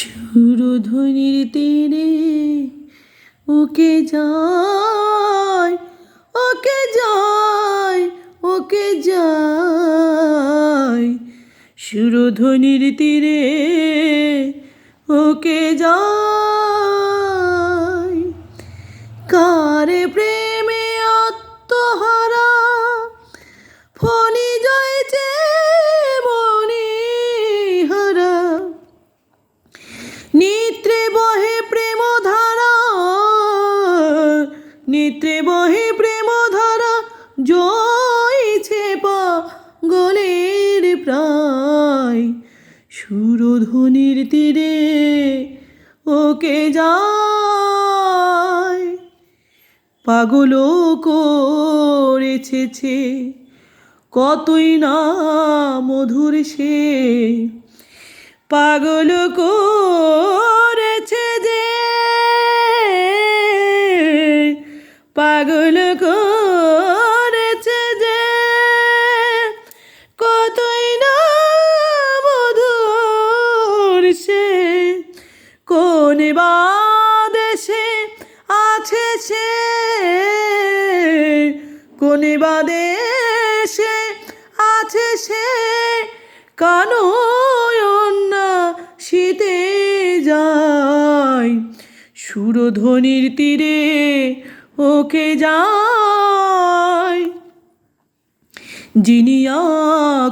সুরধ্বনির তীরে ওকে যায়, ওকে যায়, ওকে যায়। সুরধ্বনির তীরে ওকে যায়। কারে প্রেমে আত্মহারা ফণি জয়ছে মনি হারা। নেত্রে বহে প্রেম ধারা, নেত্রে বহে প্রেম ধারা, জয়ছে পাগলের প্রায়। সুরধ্বনির তীরে ওকে যায়। পাগলও করেছে কতই না মধুর সে, পাগল করেছে যে, পাগল করেছে যে, কতই না মধুর সে। কোন বা দেশে আছে সে, কোন বা দেশে আছে সে, কানয়না শীতে যায়। সুরধ্বনির তীরে ওকে যায়। জিনিয়া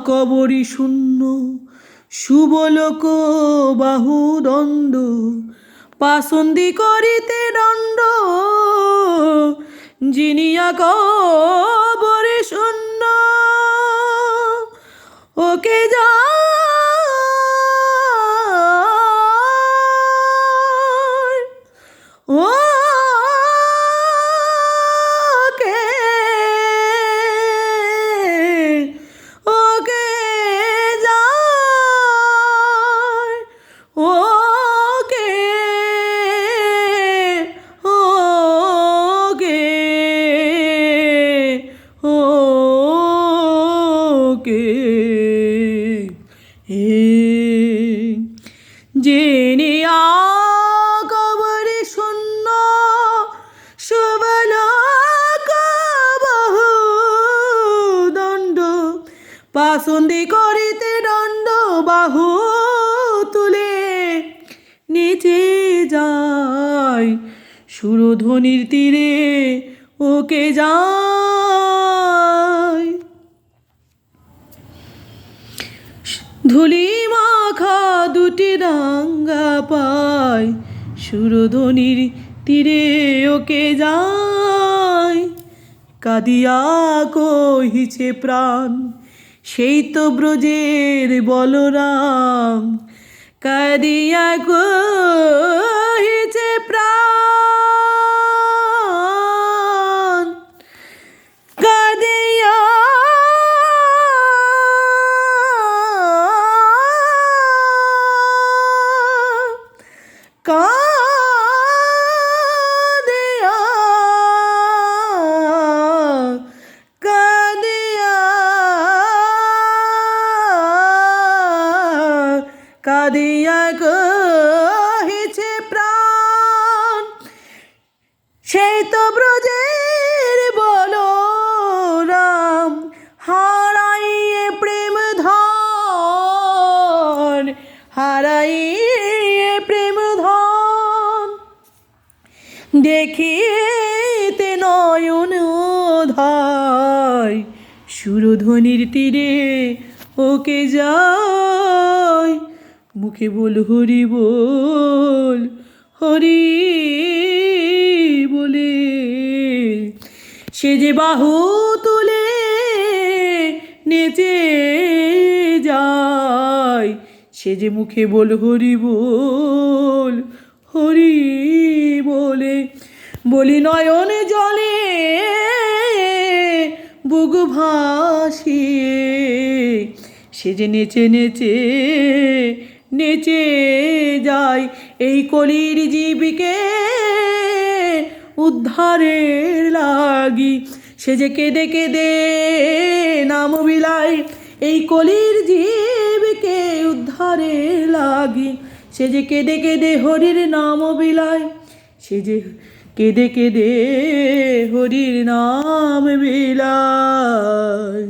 কবরী শূন্য শুভলোক বাহুদণ্ড, পাসন্দি করিতে দণ্ড। জিনিয়া কবরী শূন্য ওকে যায়, ওকে, ওকে যায়, ওকে, ওকে, ওকে। জেনিয়া কবরী শূন্য শুভলোক বাহুদণ্ড, পাসন্দি করিতে দণ্ড। বাহু তুলে নিচে যায়। সুরধ্বনির তীরে ওকে যায়। ধুলি মাখা দুটি রাঙ্গা পায়, সুরধ্বনির তীরে ওকে যায়। কাঁদিয়া কহিছে প্রাণ, সেই তো ব্রজের বলরাম। কাঁদিয়া কহিছে প্রাণ, কাঁদিয়া কাঁদিয়া, কাঁদিয়া, কাঁদিয়া কহিছে প্রাণ, সেই তো ব্রজের বলরাম। হারাইয়ে প্রেম ধন, হারাইয়ে প্রেম ধন, দেখিতে নয়ন ধায়। সুরধ্বনির তীরে ওকে যায়। মুখে বল হরি বল, হরি বলে, সে যে বাহু তুলে নেচে যায়। সে যে মুখে বল হরি বল, হরি বলে। বলি নয়ন জলে বুক ভাসিয়ে, সে যে নেচে নেচে নেচে যায়। এই কলির জীবকে উদ্ধারের লাগি, সে যে কেঁদে কেঁদে নাম বিলায়। এই কলির জীবকে উদ্ধারের লাগি, সে যে কেঁদে কেঁদে হরির নাম বিলায়, সে যে কেঁদে কেঁদে হরির নাম বিলায়।